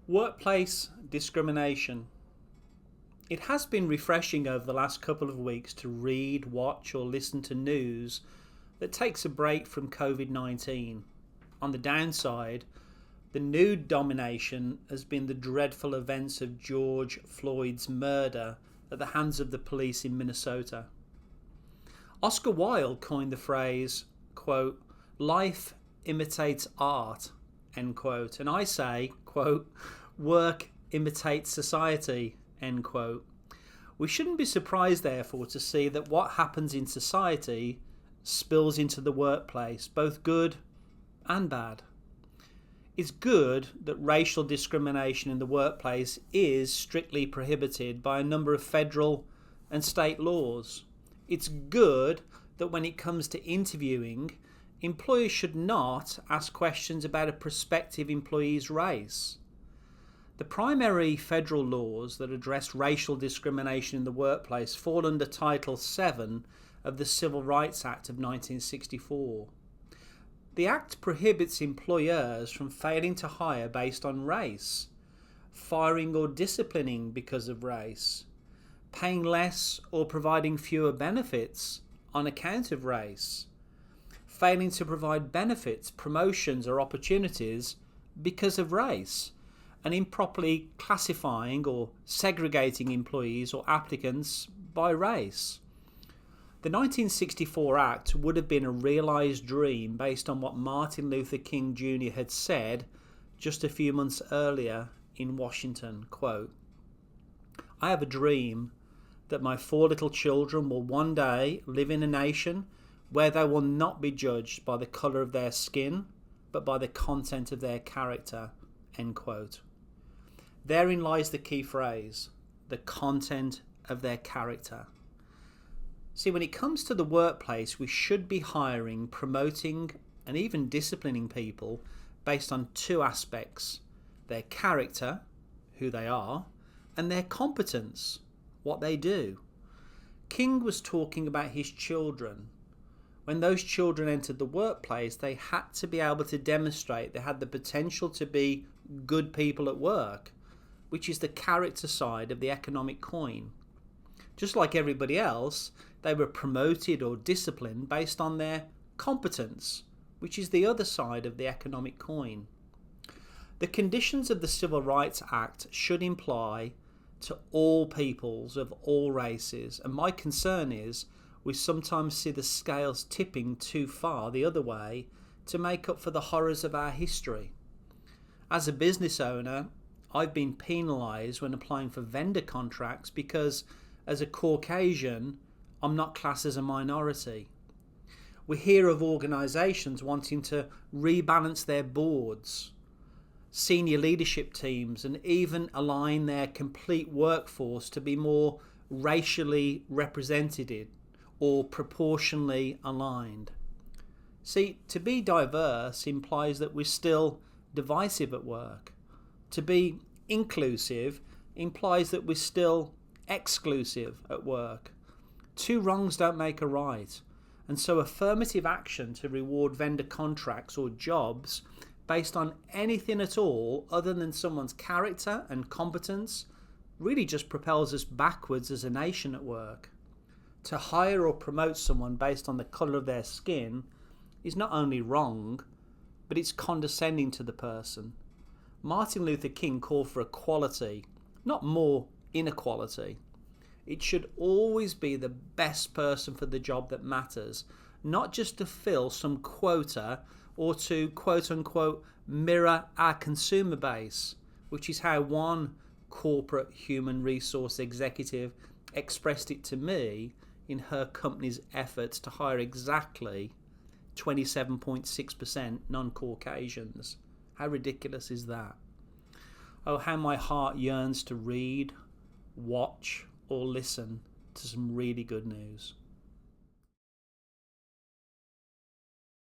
Workplace discrimination. It has been refreshing over the last couple of weeks to read, watch, or listen to news that takes a break from COVID-19. On the downside, the new domination has been the dreadful events of George Floyd's murder at the hands of the police in Minnesota. Oscar Wilde coined the phrase, quote, "life imitates art," end quote, and I say, quote, "work imitates society," end quote. We shouldn't be surprised, therefore, to see that what happens in society spills into the workplace, both good and bad. It's good that racial discrimination in the workplace is strictly prohibited by a number of federal and state laws. It's good that when it comes to interviewing, employers should not ask questions about a prospective employee's race. The primary federal laws that address racial discrimination in the workplace fall under Title VII of the Civil Rights Act of 1964. The Act prohibits employers from failing to hire based on race, firing or disciplining because of race, paying less or providing fewer benefits on account of race, failing to provide benefits, promotions or opportunities because of race, and improperly classifying or segregating employees or applicants by race. The 1964 Act would have been a realised dream based on what Martin Luther King Jr. had said just a few months earlier in Washington, quote, "I have a dream that my 4 little children will one day live in a nation where they will not be judged by the colour of their skin, but by the content of their character," end quote. Therein lies the key phrase, the content of their character. See, when it comes to the workplace, we should be hiring, promoting, and even disciplining people based on 2 aspects: their character, who they are, and their competence, what they do. King was talking about his children. When those children entered the workplace, they had to be able to demonstrate they had the potential to be good people at work, which is the character side of the economic coin. Just like everybody else, they were promoted or disciplined based on their competence, which is the other side of the economic coin. The conditions of the Civil Rights Act should apply to all peoples of all races, and my concern is we sometimes see the scales tipping too far the other way to make up for the horrors of our history. As a business owner, I've been penalised when applying for vendor contracts because, as a Caucasian, I'm not classed as a minority. We hear of organisations wanting to rebalance their boards, senior leadership teams, and even align their complete workforce to be more racially represented or proportionally aligned. See, to be diverse implies that we're still divisive at work. To be inclusive implies that we're still exclusive at work. 2 wrongs don't make a right, and so affirmative action to reward vendor contracts or jobs based on anything at all other than someone's character and competence really just propels us backwards as a nation at work. To hire or promote someone based on the colour of their skin is not only wrong, but it's condescending to the person. Martin Luther King called for equality, not more inequality. It should always be the best person for the job that matters, not just to fill some quota or to quote-unquote mirror our consumer base, which is how one corporate human resource executive expressed it to me in her company's efforts to hire exactly 27.6% non-Caucasians. How ridiculous is that? Oh, how my heart yearns to read, watch, or listen to some really good news.